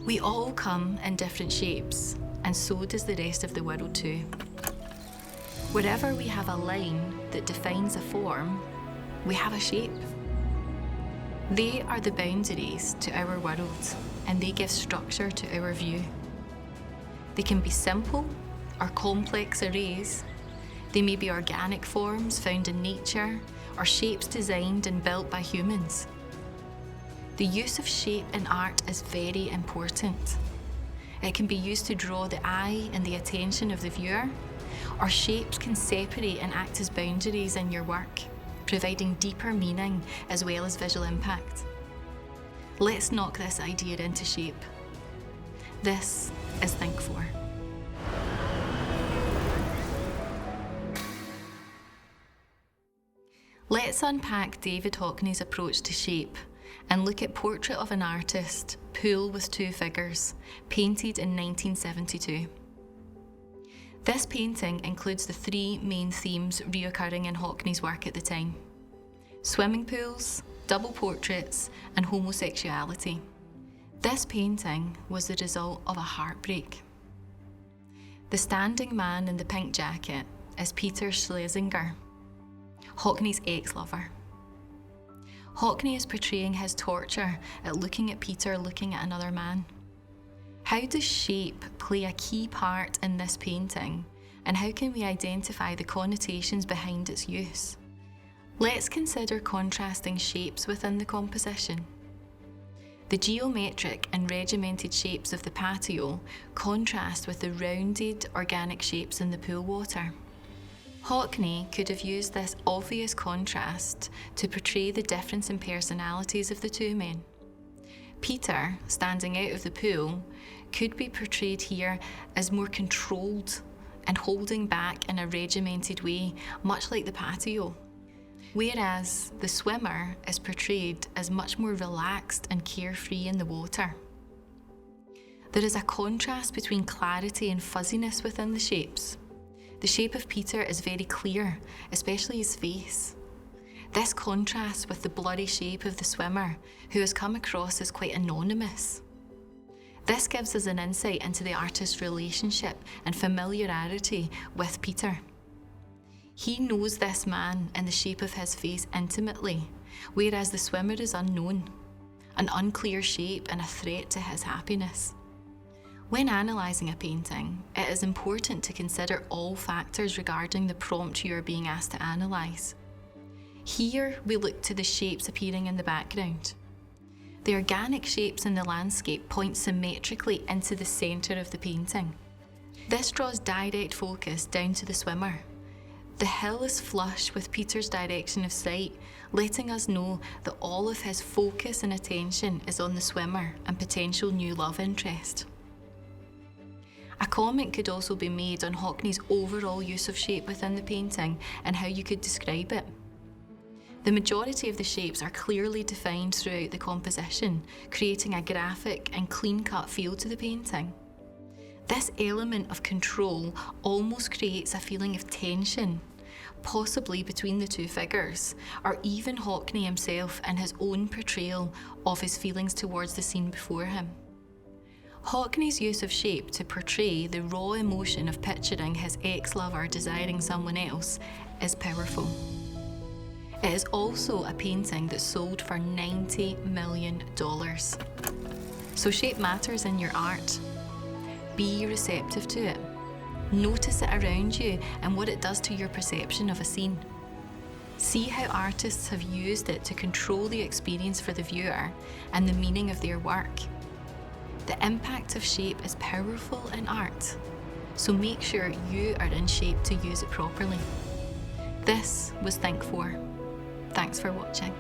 We all come in different shapes, and so does the rest of the world too. Wherever we have a line that defines a form, we have a shape. They are the boundaries to our world, and they give structure to our view. They can be simple or complex arrays. They may be organic forms found in nature, or shapes designed and built by humans. The use of shape in art is very important. It can be used to draw the eye and the attention of the viewer, or shapes can separate and act as boundaries in your work, providing deeper meaning as well as visual impact. Let's knock this idea into shape. This is Think 4. Let's unpack David Hockney's approach to shape and look at Portrait of an Artist, Pool with Two Figures, painted in 1972. This painting includes the three main themes reoccurring in Hockney's work at the time: swimming pools, double portraits, and homosexuality. This painting was the result of a heartbreak. The standing man in the pink jacket is Peter Schlesinger, Hockney's ex-lover. Hockney is portraying his torture at looking at Peter looking at another man. How does shape play a key part in this painting, and how can we identify the connotations behind its use? Let's consider contrasting shapes within the composition. The geometric and regimented shapes of the patio contrast with the rounded, organic shapes in the pool water. Hockney could have used this obvious contrast to portray the difference in personalities of the two men. Peter, standing out of the pool, could be portrayed here as more controlled and holding back in a regimented way, much like the patio. Whereas the swimmer is portrayed as much more relaxed and carefree in the water. There is a contrast between clarity and fuzziness within the shapes. The shape of Peter is very clear, especially his face. This contrasts with the blurry shape of the swimmer, who has come across as quite anonymous. This gives us an insight into the artist's relationship and familiarity with Peter. He knows this man and the shape of his face intimately, whereas the swimmer is unknown, an unclear shape and a threat to his happiness. When analysing a painting, it is important to consider all factors regarding the prompt you are being asked to analyse. Here, we look to the shapes appearing in the background. The organic shapes in the landscape point symmetrically into the centre of the painting. This draws direct focus down to the swimmer. The hill is flush with Peter's direction of sight, letting us know that all of his focus and attention is on the swimmer and potential new love interest. A comment could also be made on Hockney's overall use of shape within the painting and how you could describe it. The majority of the shapes are clearly defined throughout the composition, creating a graphic and clean-cut feel to the painting. This element of control almost creates a feeling of tension, possibly between the two figures, or even Hockney himself in his own portrayal of his feelings towards the scene before him. Hockney's use of shape to portray the raw emotion of picturing his ex-lover desiring someone else is powerful. It is also a painting that sold for $90 million. So shape matters in your art. Be receptive to it. Notice it around you and what it does to your perception of a scene. See how artists have used it to control the experience for the viewer and the meaning of their work. The impact of shape is powerful in art, so make sure you are in shape to use it properly. This was Think 4. Thanks for watching.